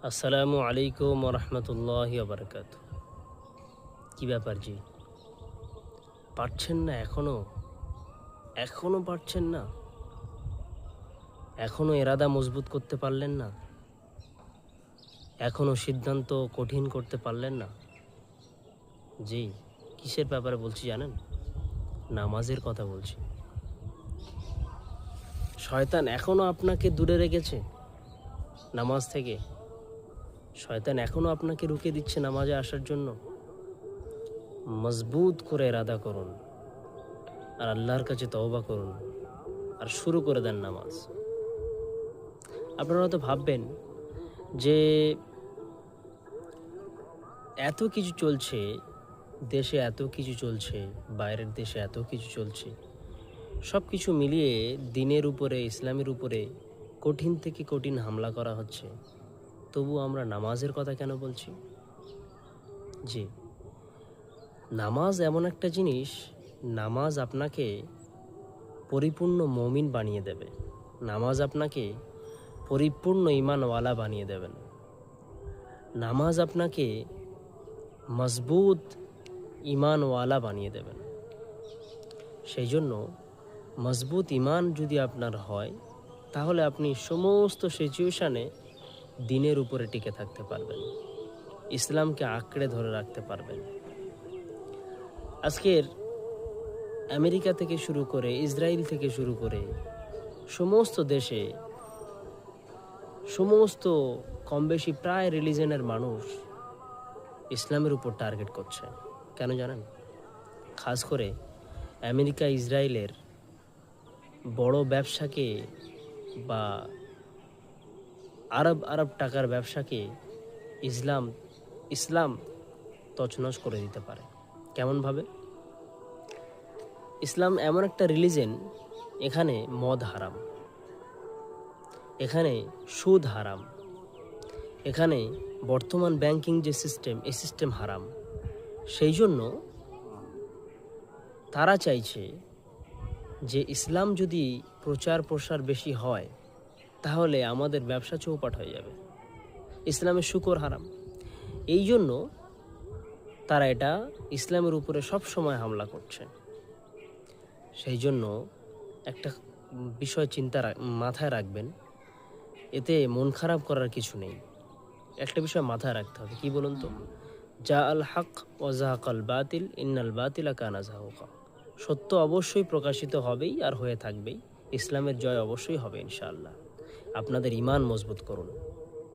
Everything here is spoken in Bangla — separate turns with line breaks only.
আসসালামু আলাইকুম রহমতুল্লাহি বারকাত। কী ব্যাপার জি, পারছেন না? এখনও পারছেন না? এখনও এরাদা মজবুত করতে পারলেন না? এখনও সিদ্ধান্ত কঠিন করতে পারলেন না? জি, কিসের ব্যাপারে বলছি জানেন? নামাজের কথা বলছি। শয়তান এখনও আপনাকে দূরে রেখেছে নামাজ থেকে। শয়তান এখনও আপনাকে রুকে দিচ্ছে নামাজে আসার জন্য। মজবুত করে এরাদা করুন আর আল্লাহর কাছে তওবা করুন আর শুরু করে দেন নামাজ। আপনারা হয়তো ভাববেন যে এত কিছু চলছে, দেশে এত কিছু চলছে, বাইরের দেশে এত কিছু চলছে, সব কিছু মিলিয়ে দিনের উপরে, ইসলামের উপরে কঠিন থেকে কঠিন হামলা করা হচ্ছে, তবু আমরা নামাজের কথা কেন বলছি? জি, নামাজ এমন একটা জিনিস, নামাজ আপনাকে পরিপূর্ণ মুমিন বানিয়ে দেবে। নামাজ আপনাকে পরিপূর্ণ ঈমানওয়ালা বানিয়ে দেবেন। নামাজ আপনাকে মজবুত ঈমানওয়ালা বানিয়ে দেবেন। সেই জন্য মজবুত ঈমান যদি আপনার হয়, তাহলে আপনি সমস্ত সিচুয়েশানে দিনের উপরে টিকে থাকতে পারবেন, ইসলামকে আঁকড়ে ধরে রাখতে পারবেন। আজকের আমেরিকা থেকে শুরু করে, ইসরায়েল থেকে শুরু করে সমস্ত দেশে, সমস্ত কম বেশি প্রায় রিলিজনের মানুষ ইসলামের উপর টার্গেট করছে। কেন জানেন? খাস করে আমেরিকা ইসরায়েলের বড় ব্যবসাকে বা আরব টাকার ব্যবসাকে ইসলাম তছনছ করে দিতে পারে। কেমনভাবে? ইসলাম এমন একটা রিলিজন, এখানে মদ হারাম, এখানে সুদ হারাম, এখানে বর্তমান ব্যাংকিং যে সিস্টেম, এই সিস্টেম হারাম। সেই জন্য তারা চাইছে যে ইসলাম যদি প্রচার প্রসার বেশি হয়, তাহলে আমাদের ব্যবসা চৌপাট হয়ে যাবে। ইসলামের শুকর হারাম। এই জন্য তারা এটা ইসলামের উপরে সব সময় হামলা করছে। সেই জন্য একটা বিষয় মাথায় রাখবেন, এতে মন খারাপ করার কিছু নেই। একটা বিষয় মাথায় রাখতে হবে, কি বলুন তো? যা আল হক ও জাহাকাল বাতিল ইন্নাল বাতিলা কানা জাহুকা। সত্য অবশ্যই প্রকাশিত হবেই আর হয়ে থাকবেই। ইসলামের জয় অবশ্যই হবে ইনশাআল্লাহ। আপনাদের ঈমান মজবুত করুন।